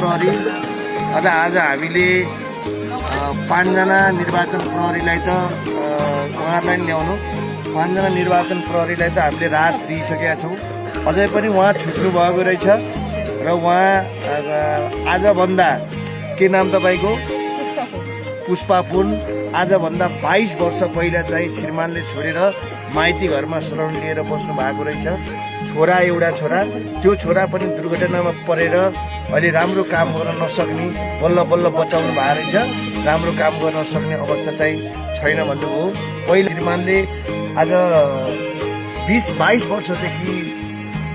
प्रहरी अझ आज हामीले 5 जना निर्वाचन प्रहरीलाई त उहाँहरूलाई ल्याउनु 5 जना निर्वाचन प्रहरीलाई त हामीले रात दिइसकेका छौँ। अझै पनि उहाँ छुट्नु भएको रहेछ र उहाँ आजभन्दा के नाम तपाईँको पुष्पा पुन आजभन्दा 22 वर्ष पहिला चाहिँ श्रीमानले छोडेर माइती घरमा शरण लिएर बस्नु भएको रहेछ। छोरा एउटा छोरा, त्यो छोरा पनि दुर्घटनामा परेर अहिले राम्रो काम गर्न नसक्ने बल्ल बल्ल बचाउनु भएको रहेछ। राम्रो काम गर्न सक्ने अवस्था चाहिँ छैन भन्नुभयो। पहिले श्रीमानले आज 20-22 वर्षदेखि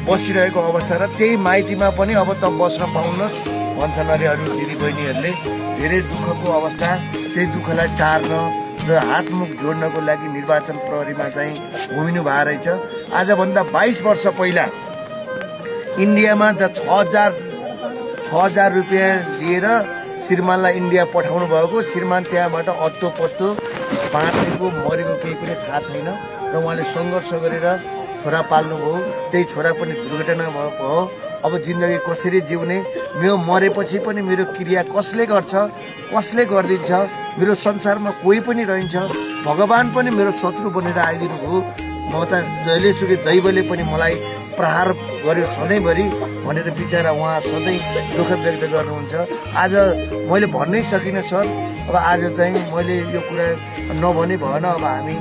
बसिरहेको अवस्था र त्यही माइतीमा पनि अब त बस्न पाउनुहोस् भन्छन् अरे अरू दिदीबहिनीहरूले। धेरै दुःखको अवस्था, त्यही दुःखलाई टार्न र हातमुख जोड्नको लागि निर्वाचन प्रहरीमा चाहिँ घुमिनु भएको रहेछ। आजभन्दा 22 वर्ष पहिला इन्डियामा त 6,000 रुपियाँ लिएर श्रीमानलाई इन्डिया पठाउनु भएको। श्रीमान त्यहाँबाट अत्तो पत्तो बाँचेको मरेको केही पनि थाहा छैन र उहाँले सङ्घर्ष गरेर छोरा पाल्नुभयो। त्यही छोरा पनि दुर्घटना भएको हो। अब जिन्दगी कसरी जिउने, मेरो मरेपछि पनि मेरो क्रिया कसले गर्छ, कसले गरिदिन्छ, मेरो संसारमा कोही पनि रहन्छ, भगवान पनि मेरो शत्रु बनेर आइदिनु भयो। म त जहिलेसुकै दैवले पनि मलाई प्रहार गर्यो सधैँभरि भनेर बिचरा उहाँ सधैँ दुःख व्यक्त गर्नुहुन्छ। आज मैले भन्नै सकिनँ सर, अब आज चाहिँ मैले यो कुरा नभने भएन। अब हामी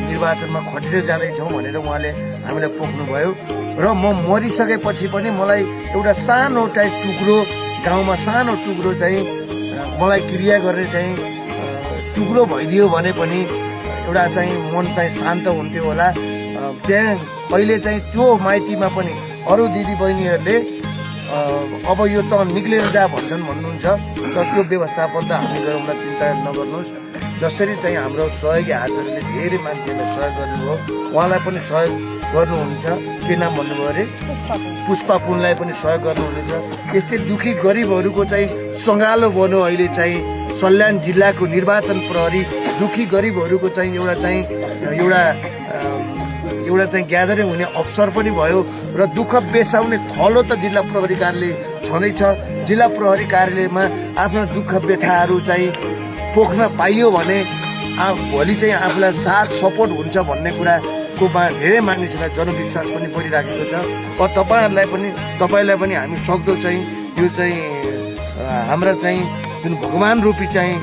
निर्वाचनमा खटेर जाँदैछौँ भनेर उहाँले हामीलाई पोख्नुभयो र म मरिसकेपछि पनि मलाई एउटा सानो टाइप टुक्रो गाउँमा सानो टुक्रो चाहिँ मलाई क्रिया गरेर चाहिँ टुक्रो भइदियो भने पनि एउटा चाहिँ मन चाहिँ शान्त हुन्थ्यो होला। त्यहाँ अहिले चाहिँ त्यो माइतीमा पनि अरू दिदीबहिनीहरूले अब यो त निक्लेर जा भन्नुहुन्छ। र त्यो व्यवस्थापन त हामी गरौँला, चिन्ता नगर्नुहोस्। जसरी चाहिँ हाम्रो सहयोगी हातहरूले धेरै मान्छेहरूलाई सहयोग गर्नुभयो, उहाँलाई पनि सहयोग गर्नुहुनेछ। के नाम भन्नुभयो अरे पुष्पा पुनलाई पनि सहयोग गर्नुहुनेछ। यस्तै दुखी गरिबहरूको चाहिँ सङ्गालो बन्यो अहिले चाहिँ सल्यान जिल्लाको निर्वाचन प्रहरी। दुखी गरिबहरूको चाहिँ एउटा चाहिँ ग्यादरिङ हुने अवसर पनि भयो र दुःख बेसाउने थलो त जिल्ला प्रहरी कार्यालय छँदैछ। जिल्ला प्रहरी कार्यालयमा आफ्ना दुःख व्यथाहरू चाहिँ पोख्न पाइयो भने भोलि चाहिँ आफूलाई साथ सपोर्ट हुन्छ भन्ने कुराकोमा धेरै मानिसहरूलाई जनविश्वास पनि बढिराखेको छ। र तपाईँलाई पनि हामी सक्दो चाहिँ यो चाहिँ हाम्रा चाहिँ जुन भगवान रूपी चाहिँ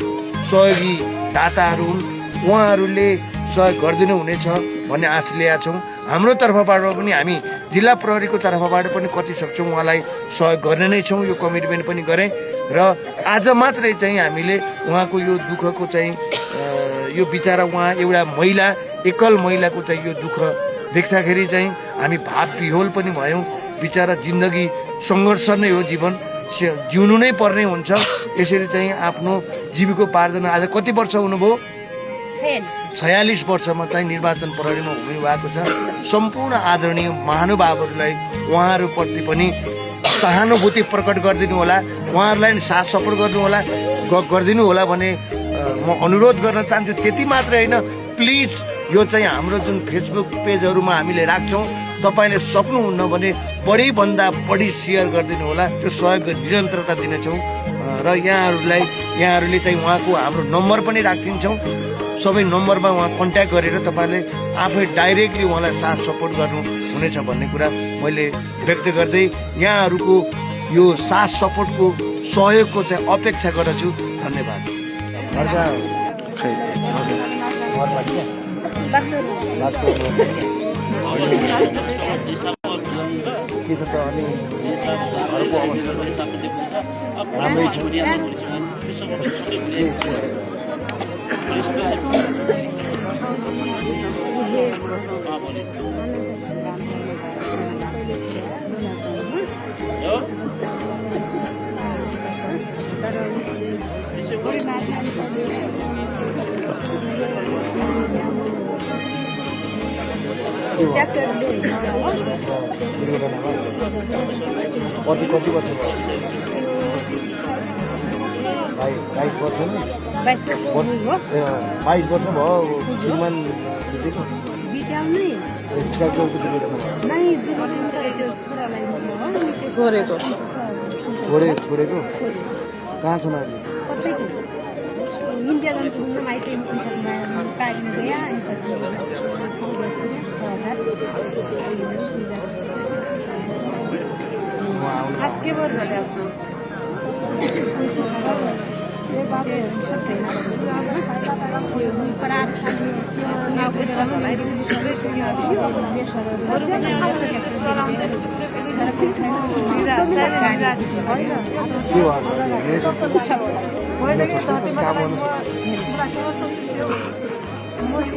सहयोगी दाताहरू हुन् उहाँहरूले सहयोग गरिदिनु हुनेछ भन्ने आश लिएका छौँ। हाम्रो तर्फबाट पनि हामी जिल्ला प्रहरीको तर्फबाट पनि कति सक्छौँ उहाँलाई सहयोग गर्ने नै छौँ। यो कमिटमेन्ट पनि गरेँ र आज मात्रै चाहिँ हामीले उहाँको यो दुःखको चाहिँ यो बिचरा उहाँ एउटा महिला एकल महिलाको चाहिँ यो दुःख देख्दाखेरि चाहिँ हामी भाव विह्वल पनि भयौँ। बिचरा जिन्दगी सङ्घर्ष नै हो, जीवन जिउनु नै पर्ने हुन्छ। यसरी चाहिँ आफ्नो जीविकोपार्जन आज कति वर्ष हुनुभयो? 46 वर्षमा चाहिँ निर्वाचन प्रहरीमा हुनुभएको छ। सम्पूर्ण आदरणीय महानुभावहरूलाई उहाँहरूप्रति पनि सहानुभूति प्रकट गरिदिनु होला, उहाँहरूलाई साथ सपोर्ट गरिदिनु होला भन्ने म अनुरोध गर्न चाहन्छु। त्यति मात्रै होइन, प्लिज यो चाहिँ हाम्रो जुन फेसबुक पेजहरूमा हामीले राख्छौँ, तपाईँले सक्नुहुन्न भने बढीभन्दा बढी सेयर गरिदिनु होला। त्यो सहयोग निरन्तरता दिनेछौँ र यहाँहरूले चाहिँ उहाँको हाम्रो नम्बर पनि राखिदिन्छौँ। सबै नम्बरमा उहाँ कन्ट्याक्ट गरेर तपाईँले आफै डाइरेक्टली उहाँलाई साथ सपोर्ट गर्नु हुनेछ भन्ने कुरा मैले व्यक्त गर्दै यहाँहरूको यो साथ सपोर्टको सहयोगको चाहिँ अपेक्षा गर्दछु। धन्यवाद। कति वर्ष भयो? 22 वर्ष नि? 22 वर्ष भयो। श्रीमान छोरेको छोडेको कहाँ छन् अहिले कतै छैन इन्डिया जान्छु भन्दा माइती पैसामा पार्न गयो अनि पछि खास के भएर ल्याउँछ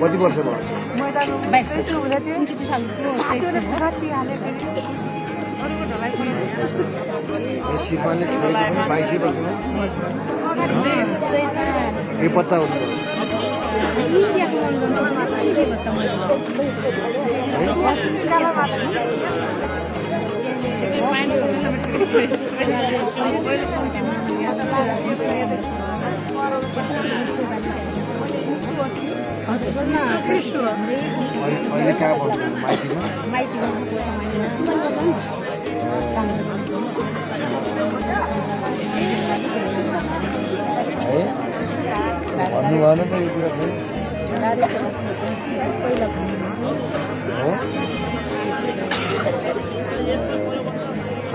कति वर्ष भयो शिफाले छोडेको 22 वर्षमा बेपत्ता हुनु अहिले कहाँ बस्छ माइतीमा भन्नु भएन त यो कुरा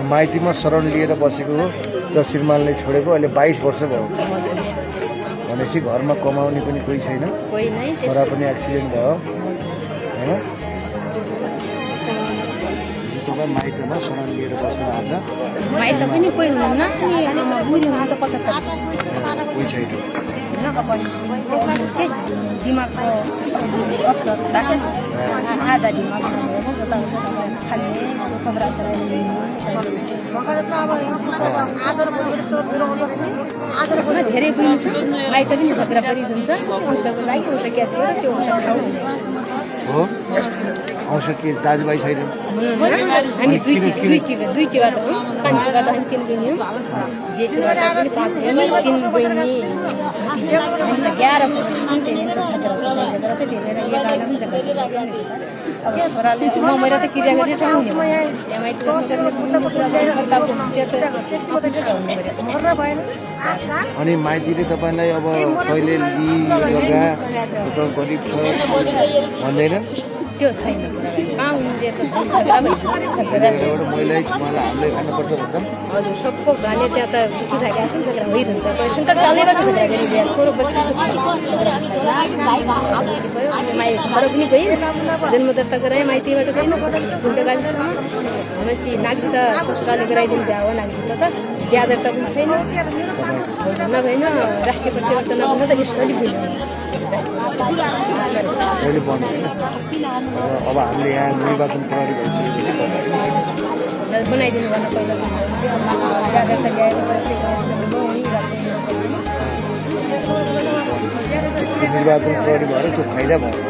माइतीमा शरण लिएर बसेको हो र श्रीमानले छोडेको अहिले 22 वर्ष भयो भनेपछि घरमा कमाउने पनि कोही छैन छोरा पनि एक्सिडेन्ट भयो होइन तपाईँ माइतीमा शरण लिएर बस्नु आज माइत पनि कोही हुनुहुन्न बुढी हुनुहुन्छ 75 कोही छैन दिमागको असर आधा दिमाग खाने खबरा धेरै पनि छ माइत पनि खतरा पनि हुन्छ औषधको लागि एउटा क्या थियो त्यो औषध हो औषध के दाजुभाइ छैन हामी दुईटीबाट हो 500बाट हामी 3 बहिनी हो जेठीबाट पनि 5 बहिनी 3 बहिनी 11 अब छोराले मैले त क्रिया गरेँ अनि माइतीले तपाईँलाई अब कहिले लगा गरिब छ भन्दैन त्यो छैन कहाँ महिला हामीले खानुपर्छ भन्छन् हजुर सबको घाने त्यहाँ त उठिसकेको छ झगडा भइरहन्छ पेसेन्ट टालेबाट झगडा गरिदियो सोह्र वर्षको भयो माइ घर पनि गयो जन्म दर्ता गराएँ माइतीबाट गएन घुम्टो गालीसम्म भनेपछि नाग्जी त ससुराले गराइदिनु भ्या हो नाग्जी त बिहा दर्ता पनि छैन नभएन राष्ट्रिय प्रतिवर्तन नभएन त यसो अलिक बुझ्नु अहिले बन्द अब हामीले यहाँ निर्वाचन प्रहरी भइसकेपछि बनाइदिनु भन्न पहिला निर्वाचन प्रहरी भएर त्यो फाइदा भयो